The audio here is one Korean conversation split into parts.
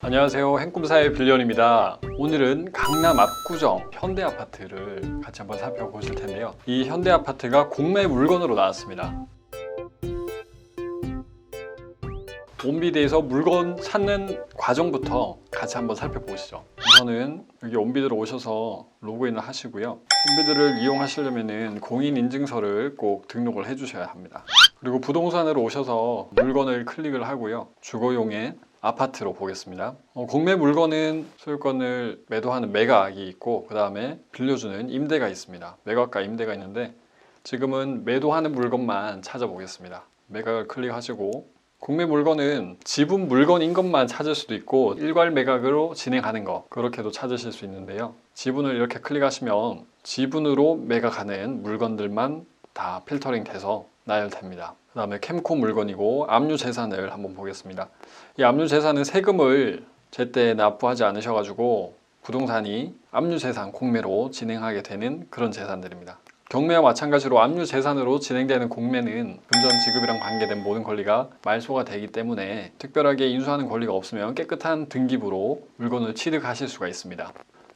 안녕하세요. 행꿈사의 빌런입니다. 오늘은 강남 압구정 현대아파트를 같이 한번 살펴보실 텐데요. 이 현대아파트가 공매 물건으로 나왔습니다. 온비드에서 물건 찾는 과정부터 같이 한번 살펴보시죠. 우선은 여기 온비드로 오셔서 로그인을 하시고요. 온비드를 이용하시려면 공인인증서를 꼭 등록을 해주셔야 합니다. 그리고 부동산으로 오셔서 물건을 클릭을 하고요. 주거용의 아파트로 보겠습니다. 공매 물건은 소유권을 매도하는 매각이 있고 그 다음에 빌려주는 임대가 있습니다. 매각과 임대가 있는데 지금은 매도하는 물건만 찾아보겠습니다. 매각을 클릭하시고 공매 물건은 지분 물건인 것만 찾을 수도 있고 일괄 매각으로 진행하는 거 그렇게도 찾으실 수 있는데요. 지분을 이렇게 클릭하시면 지분으로 매각하는 물건들만 다 필터링 돼서 나열됩니다. 그 다음에 캠코 물건이고 압류재산을 한번 보겠습니다. 이 압류재산은 세금을 제때 납부하지 않으셔가지고 부동산이 압류재산 공매로 진행하게 되는 그런 재산들입니다. 경매와 마찬가지로 압류재산으로 진행되는 공매는 금전 지급이랑 관계된 모든 권리가 말소가 되기 때문에 특별하게 인수하는 권리가 없으면 깨끗한 등기부로 물건을 취득하실 수가 있습니다.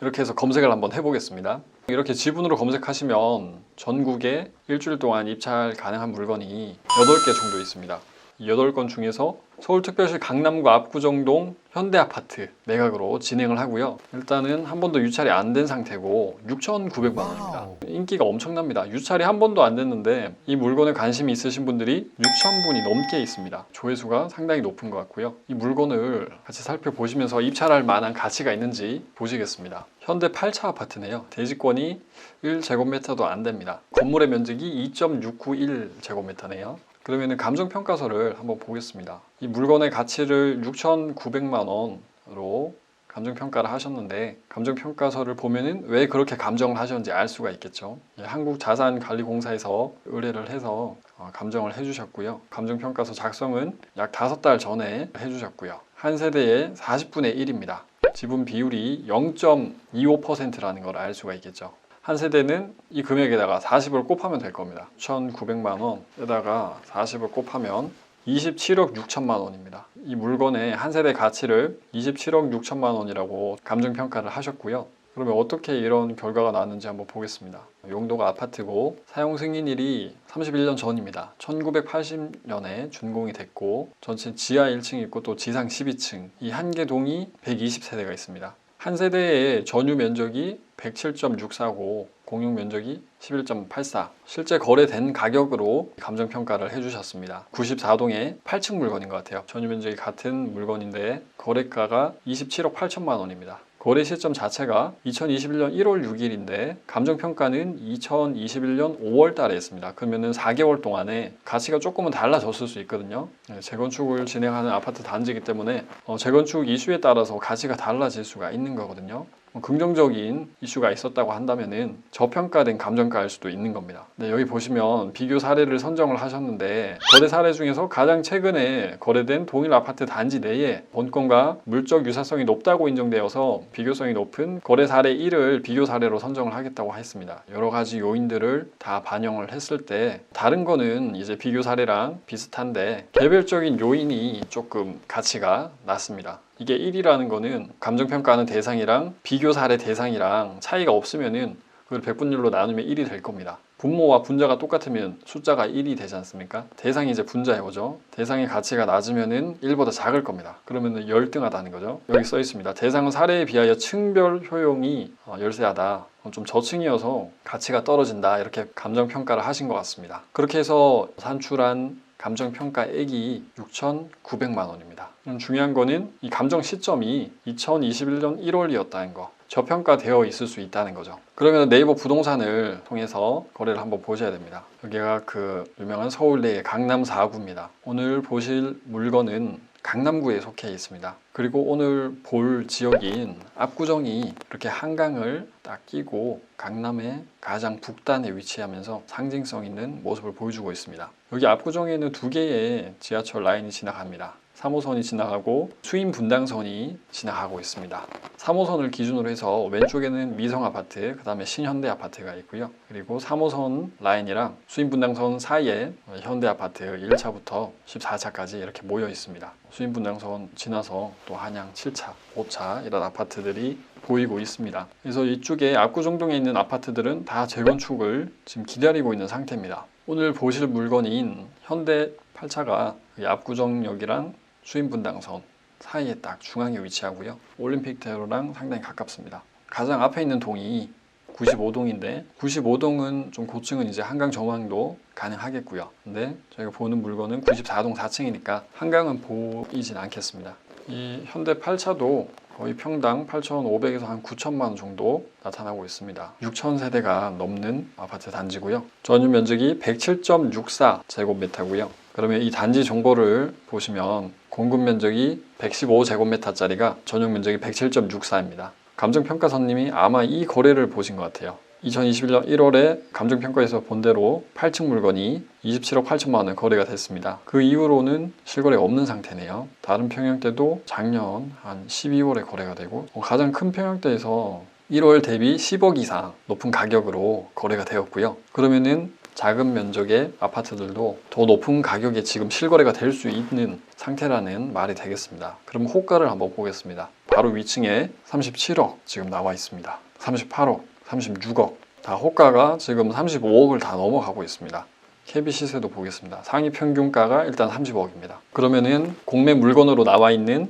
이렇게 해서 검색을 한번 해보겠습니다. 이렇게 지분으로 검색하시면 전국에 일주일 동안 입찰 가능한 물건이 8개 정도 있습니다. 이 8건 중에서 서울특별시 강남구 압구정동 현대아파트 매각으로 진행을 하고요. 일단은 한 번도 유찰이 안 된 상태고 6,900만 원입니다. 인기가 엄청납니다. 유찰이 한 번도 안 됐는데 이 물건에 관심이 있으신 분들이 6,000분이 넘게 있습니다. 조회수가 상당히 높은 것 같고요. 이 물건을 같이 살펴보시면서 입찰할 만한 가치가 있는지 보시겠습니다. 현대 8차 아파트네요. 대지권이 1제곱미터도 안 됩니다. 건물의 면적이 2.691제곱미터네요. 그러면 감정평가서를 한번 보겠습니다. 이 물건의 가치를 6,900만 원으로 감정평가를 하셨는데 감정평가서를 보면은 왜 그렇게 감정을 하셨는지 알 수가 있겠죠. 한국자산관리공사에서 의뢰를 해서 감정을 해주셨고요. 감정평가서 작성은 약 5달 전에 해주셨고요. 한 세대에 40분의 1입니다. 지분 비율이 0.25%라는 걸 알 수가 있겠죠. 한 세대는 이 금액에다가 40을 곱하면 될 겁니다. 1,900만 원에다가 40을 곱하면 27억 6천만 원입니다. 이 물건의 한 세대 가치를 27억 6천만 원이라고 감정평가를 하셨고요. 그러면 어떻게 이런 결과가 나왔는지 한번 보겠습니다. 용도가 아파트고 사용 승인일이 31년 전입니다. 1980년에 준공이 됐고 전체 지하 1층이 있고 또 지상 12층 이 한 개 동이 120세대가 있습니다. 한 세대의 전유 면적이 107.64고 공용 면적이 11.84 실제 거래된 가격으로 감정평가를 해주셨습니다. 94동의 8층 물건인 것 같아요. 전유 면적이 같은 물건인데 거래가가 27억 8천만 원입니다. 거래 시점 자체가 2021년 1월 6일인데 감정평가는 2021년 5월 달에 했습니다. 그러면은 4개월 동안에 가치가 조금은 달라졌을 수 있거든요. 재건축을 진행하는 아파트 단지이기 때문에 재건축 이슈에 따라서 가치가 달라질 수가 있는 거거든요. 긍정적인 이슈가 있었다고 한다면은 저평가된 감정가일 수도 있는 겁니다. 네, 여기 보시면 비교 사례를 선정을 하셨는데 거래 사례 중에서 가장 최근에 거래된 동일 아파트 단지 내에 본건과 물적 유사성이 높다고 인정되어서 비교성이 높은 거래 사례 1을 비교 사례로 선정을 하겠다고 했습니다. 여러 가지 요인들을 다 반영을 했을 때 다른 거는 이제 비교 사례랑 비슷한데 개별적인 요인이 조금 가치가 낮습니다. 이게 1이라는 거는 감정평가하는 대상이랑 비교 사례 대상이랑 차이가 없으면은 그걸 백분율로 나누면 1이 될 겁니다. 분모와 분자가 똑같으면 숫자가 1이 되지 않습니까? 대상이 이제 분자에 오죠. 대상의 가치가 낮으면은 1보다 작을 겁니다. 그러면은 열등하다는 거죠. 여기 써 있습니다. 대상은 사례에 비하여 층별 효용이 열세하다. 좀 저층이어서 가치가 떨어진다. 이렇게 감정평가를 하신 것 같습니다. 그렇게 해서 산출한 감정평가액이 6,900만 원입니다. 중요한 거는 이 감정 시점이 2021년 1월이었다는 거. 저평가되어 있을 수 있다는 거죠. 그러면 네이버 부동산을 통해서 거래를 한번 보셔야 됩니다. 여기가 그 유명한 서울의 강남 4구입니다. 오늘 보실 물건은 강남구에 속해 있습니다. 그리고 오늘 볼 지역인 압구정이 이렇게 한강을 딱 끼고 강남의 가장 북단에 위치하면서 상징성 있는 모습을 보여주고 있습니다. 여기 압구정에는 2개의 지하철 라인이 지나갑니다. 3호선이 지나가고 수인 분당선이 지나가고 있습니다. 3호선을 기준으로 해서 왼쪽에는 미성 아파트, 그 다음에 신현대 아파트가 있고요. 그리고 3호선 라인이랑 수인 분당선 사이에 현대 아파트 1차부터 14차까지 이렇게 모여 있습니다. 수인 분당선 지나서 또 한양 7차, 5차 이런 아파트들이 보이고 있습니다. 그래서 이쪽에 압구정동에 있는 아파트들은 다 재건축을 지금 기다리고 있는 상태입니다. 오늘 보실 물건인 현대 8차가 압구정역이랑 수인분당선 사이에 딱 중앙에 위치하고요. 올림픽대로랑 상당히 가깝습니다. 가장 앞에 있는 동이 95동인데 95동은 좀 고층은 이제 한강 전망도 가능하겠고요. 근데 저희가 보는 물건은 94동 4층이니까 한강은 보이진 않겠습니다. 이 현대 8차도 거의 평당 8,500에서 한 9천만 원 정도 나타나고 있습니다. 6,000세대가 넘는 아파트 단지고요. 전유 면적이 107.64 제곱미터고요. 그러면 이 단지 정보를 보시면 공급 면적이 115제곱미터짜리가 전용 면적이 107.64입니다. 감정평가사님이 아마 이 거래를 보신 것 같아요. 2021년 1월에 감정평가에서 본 대로 8층 물건이 27억 8천만 원에 거래가 됐습니다. 그 이후로는 실거래가 없는 상태네요. 다른 평형대도 작년 한 12월에 거래가 되고 가장 큰 평형대에서 1월 대비 10억 이상 높은 가격으로 거래가 되었고요. 그러면은 작은 면적의 아파트들도 더 높은 가격에 지금 실거래가 될 수 있는 상태라는 말이 되겠습니다. 그럼 호가를 한번 보겠습니다. 바로 위층에 37억 지금 나와 있습니다. 38억, 36억 다 호가가 지금 35억을 다 넘어가고 있습니다. KB 시세도 보겠습니다. 상위 평균가가 일단 30억입니다. 그러면은 공매 물건으로 나와 있는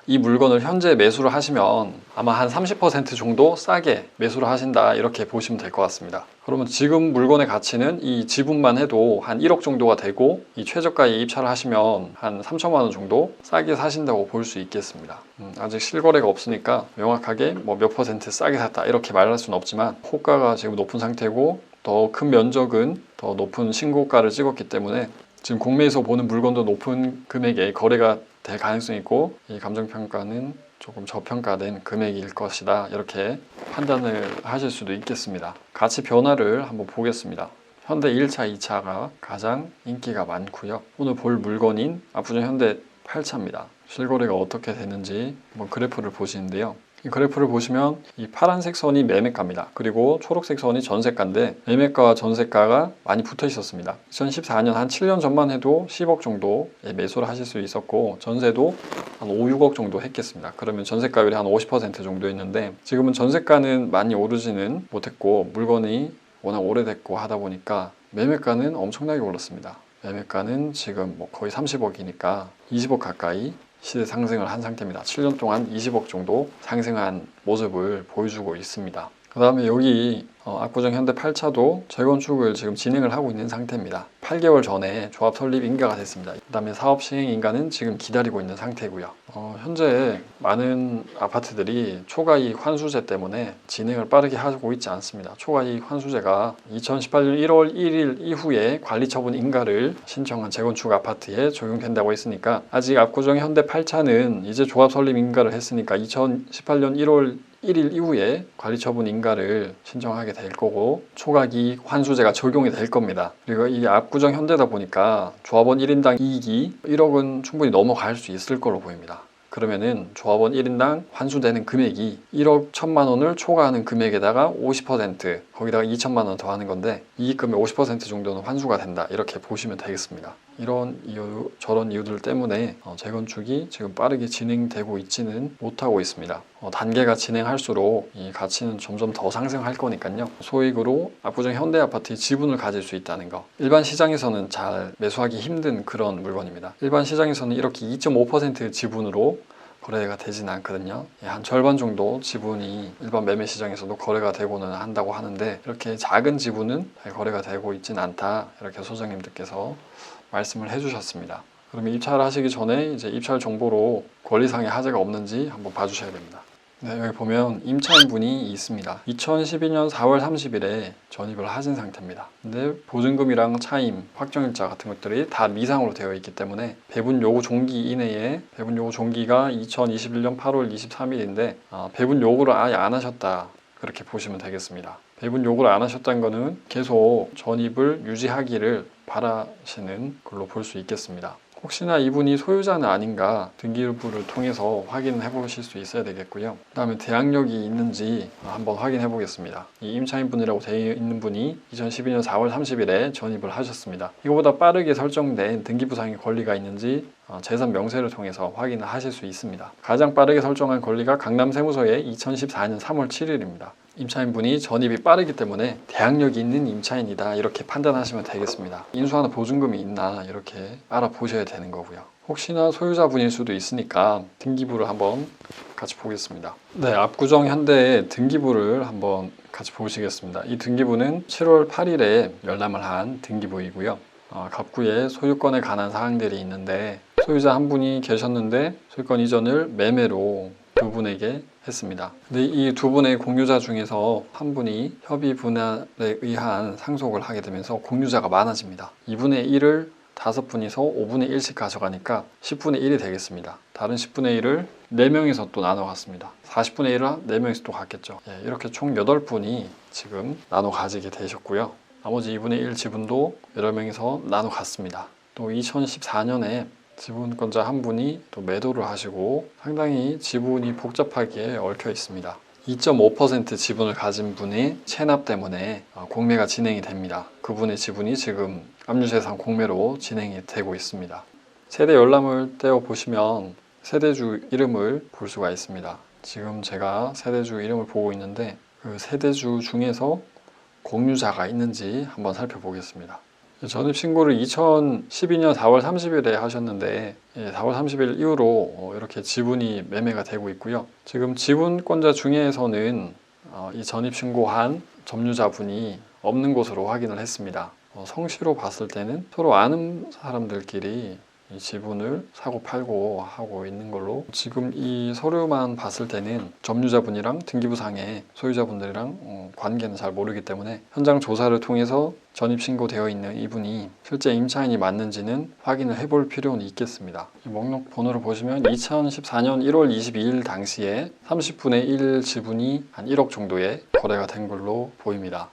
이 물건을 현재 매수를 하시면 아마 한 30% 정도 싸게 매수를 하신다 이렇게 보시면 될 것 같습니다. 그러면 지금 물건의 가치는 이 지분만 해도 한 1억 정도가 되고 이 최저가에 입찰을 하시면 한 3천만 원 정도 싸게 사신다고 볼 수 있겠습니다. 아직 실거래가 없으니까 명확하게 뭐 몇 퍼센트 싸게 샀다 이렇게 말할 수는 없지만 호가가 지금 높은 상태고 더 큰 면적은 더 높은 신고가를 찍었기 때문에 지금 공매에서 보는 물건도 높은 금액에 거래가 될 가능성이 있고 이 감정평가는 조금 저평가된 금액일 것이다 이렇게 판단을 하실 수도 있겠습니다. 가치 변화를 한번 보겠습니다. 현대 1차, 2차가 가장 인기가 많고요. 오늘 볼 물건인 압구정 현대 8차입니다. 실거래가 어떻게 되는지 한번 그래프를 보시는데요. 이 그래프를 보시면 이 파란색 선이 매매가입니다. 그리고 초록색 선이 전세가인데 매매가와 전세가가 많이 붙어 있었습니다. 2014년 한 7년 전만 해도 10억 정도에 매수를 하실 수 있었고 전세도 한 5, 6억 정도 했겠습니다. 그러면 전세가율이 한 50% 정도였는데 지금은 전세가는 많이 오르지는 못했고 물건이 워낙 오래됐고 하다 보니까 매매가는 엄청나게 올랐습니다. 매매가는 지금 뭐 거의 30억이니까 20억 가까이 시세 상승을 한 상태입니다. 7년 동안 20억 정도 상승한 모습을 보여주고 있습니다. 그 다음에 여기 압구정 현대 8차도 재건축을 지금 진행을 하고 있는 상태입니다. 8개월 전에 조합 설립 인가가 됐습니다. 그 다음에 사업 시행 인가는 지금 기다리고 있는 상태고요. 현재 많은 아파트들이 초과이익 환수제 때문에 진행을 빠르게 하고 있지 않습니다. 초과이익 환수제가 2018년 1월 1일 이후에 관리처분 인가를 신청한 재건축 아파트에 적용된다고 했으니까 아직 압구정 현대 8차는 이제 조합 설립 인가를 했으니까 2018년 1월 1일 이후에 관리처분 인가를 신청하게 될 거고 초과이익 환수제가 적용이 될 겁니다. 그리고 이 압구정 현대다 보니까 조합원 1인당 이익이 1억은 충분히 넘어갈 수 있을 걸로 보입니다. 그러면은 조합원 1인당 환수되는 금액이 1억 1천만 원을 초과하는 금액에다가 50% 거기다가 2천만 원 더하는 건데 이익금의 50% 정도는 환수가 된다 이렇게 보시면 되겠습니다. 이런 이유 저런 이유들 때문에 재건축이 지금 빠르게 진행되고 있지는 못하고 있습니다. 단계가 진행할수록 이 가치는 점점 더 상승할 거니까요. 소액으로 압구정 현대아파트의 지분을 가질 수 있다는 거. 일반 시장에서는 잘 매수하기 힘든 그런 물건입니다. 일반 시장에서는 이렇게 2.5% 지분으로 거래가 되지는 않거든요. 한 절반 정도 지분이 일반 매매 시장에서도 거래가 되고는 한다고 하는데 이렇게 작은 지분은 거래가 되고 있지는 않다 이렇게 소장님들께서 말씀을 해주셨습니다. 그러면 입찰을 하시기 전에 이제 입찰 정보로 권리상의 하자가 없는지 한번 봐주셔야 됩니다. 네, 여기 보면 임차인분이 있습니다. 2012년 4월 30일에 전입을 하신 상태입니다. 근데 보증금이랑 차임, 확정일자 같은 것들이 다 미상으로 되어 있기 때문에 배분 요구 종기 이내에 배분 요구 종기가 2021년 8월 23일인데 배분 요구를 아예 안 하셨다 그렇게 보시면 되겠습니다. 배분 요구를 안 하셨다는 거는 계속 전입을 유지하기를 바라시는 걸로 볼 수 있겠습니다. 혹시나 이분이 소유자는 아닌가 등기부를 통해서 확인해 보실 수 있어야 되겠고요. 그 다음에 대항력이 있는지 한번 확인해 보겠습니다. 이 임차인분이라고 되어 있는 분이 2012년 4월 30일에 전입을 하셨습니다. 이거보다 빠르게 설정된 등기부상의 권리가 있는지 재산 명세를 통해서 확인을 하실 수 있습니다. 가장 빠르게 설정한 권리가 강남세무서의 2014년 3월 7일입니다. 임차인분이 전입이 빠르기 때문에 대항력이 있는 임차인이다 이렇게 판단하시면 되겠습니다. 인수하는 보증금이 있나 이렇게 알아보셔야 되는 거고요. 혹시나 소유자분일 수도 있으니까 등기부를 한번 같이 보겠습니다. 네, 압구정 현대의 등기부를 한번 같이 보시겠습니다. 이 등기부는 7월 8일에 열람을 한 등기부이고요. 갑구에 소유권에 관한 사항들이 있는데 소유자 한 분이 계셨는데 소유권 이전을 매매로 두 분에게 했습니다. 근데 이 두 분의 공유자 중에서 한 분이 협의 분할에 의한 상속을 하게 되면서 공유자가 많아집니다. 2분의 1을 5분이서 5분의 1씩 가져가니까 10분의 1이 되겠습니다. 다른 10분의 1을 4명이서 또 나눠 갔습니다. 40분의 1을 4명이서 또 갔겠죠. 이렇게 총 8분이 지금 나눠 가지게 되셨고요. 나머지 2분의 1 지분도 8명이서 나눠 갔습니다. 또 2014년에 지분권자 한 분이 또 매도를 하시고 상당히 지분이 복잡하게 얽혀 있습니다. 2.5% 지분을 가진 분의 체납 때문에 공매가 진행이 됩니다. 그분의 지분이 지금 압류재산 공매로 진행이 되고 있습니다. 세대 열람을 떼어 보시면 세대주 이름을 볼 수가 있습니다. 지금 제가 세대주 이름을 보고 있는데 그 세대주 중에서 공유자가 있는지 한번 살펴보겠습니다. 전입신고를 2012년 4월 30일에 하셨는데 4월 30일 이후로 이렇게 지분이 매매가 되고 있고요. 지금 지분권자 중에서는 이 전입신고한 점유자분이 없는 것으로 확인을 했습니다. 성씨로 봤을 때는 서로 아는 사람들끼리 이 지분을 사고 팔고 하고 있는 걸로 지금 이 서류만 봤을 때는 점유자분이랑 등기부상의 소유자분들이랑 관계는 잘 모르기 때문에 현장 조사를 통해서 전입신고되어 있는 이분이 실제 임차인이 맞는지는 확인을 해볼 필요는 있겠습니다. 이 목록 번호를 보시면 2014년 1월 22일 당시에 30분의 1 지분이 한 1억 정도의 거래가 된 걸로 보입니다.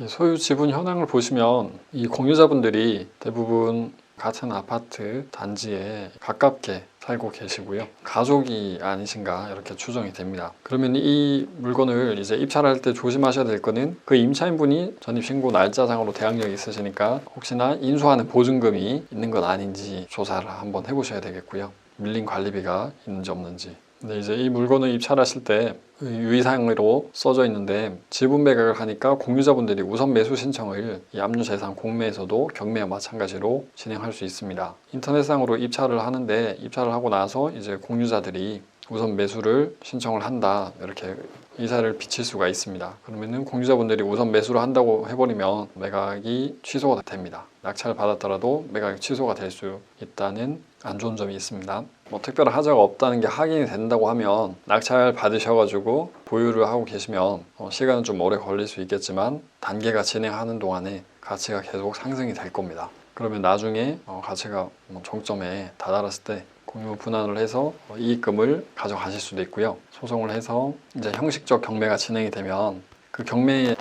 소유 지분 현황을 보시면 이 공유자분들이 대부분 같은 아파트 단지에 가깝게 살고 계시고요. 가족이 아니신가 이렇게 추정이 됩니다. 그러면 이 물건을 이제 입찰할 때 조심하셔야 될 거는 그 임차인분이 전입신고 날짜상으로 대항력이 있으시니까 혹시나 인수하는 보증금이 있는 건 아닌지 조사를 한번 해보셔야 되겠고요. 밀린 관리비가 있는지 없는지. 근데 이제 이 물건을 입찰하실 때 유의사항으로 써져 있는데 지분 매각을 하니까 공유자분들이 우선 매수 신청을 이 압류재산 공매에서도 경매와 마찬가지로 진행할 수 있습니다. 인터넷상으로 입찰을 하는데 입찰을 하고 나서 이제 공유자들이 우선 매수를 신청을 한다 이렇게 의사를 비칠 수가 있습니다. 그러면은 공유자분들이 우선 매수를 한다고 해버리면 매각이 취소가 됩니다. 낙찰을 받았더라도 매각이 취소가 될 수 있다는 안 좋은 점이 있습니다. 특별한 하자가 없다는 게 확인이 된다고 하면 낙찰 받으셔가지고 보유를 하고 계시면 시간은 좀 오래 걸릴 수 있겠지만 단계가 진행하는 동안에 가치가 계속 상승이 될 겁니다. 그러면 나중에 가치가 정점에 다다랐을 때 공유 분할을 해서 이익금을 가져가실 수도 있고요. 소송을 해서 이제 형식적 경매가 진행이 되면 그 경매에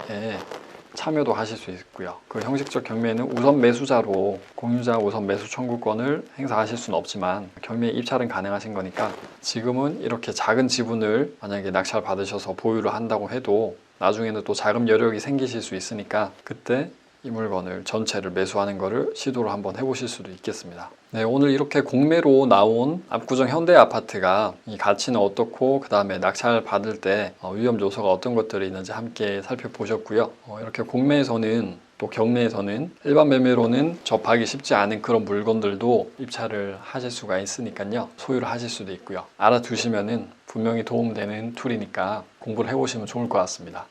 참여도 하실 수 있고요. 그 형식적 경매는 우선 매수자로 공유자 우선 매수 청구권을 행사하실 수는 없지만 경매 입찰은 가능하신 거니까 지금은 이렇게 작은 지분을 만약에 낙찰 받으셔서 보유를 한다고 해도 나중에는 또 자금 여력이 생기실 수 있으니까 그때 이 물건을 전체를 매수하는 거를 시도를 한번 해보실 수도 있겠습니다. 네, 오늘 이렇게 공매로 나온 압구정 현대아파트가 이 가치는 어떻고 그 다음에 낙찰 받을 때 위험 요소가 어떤 것들이 있는지 함께 살펴보셨고요. 이렇게 공매에서는 또 경매에서는 일반 매매로는 접하기 쉽지 않은 그런 물건들도 입찰을 하실 수가 있으니까요. 소유를 하실 수도 있고요. 알아두시면은 분명히 도움되는 툴이니까 공부를 해보시면 좋을 것 같습니다.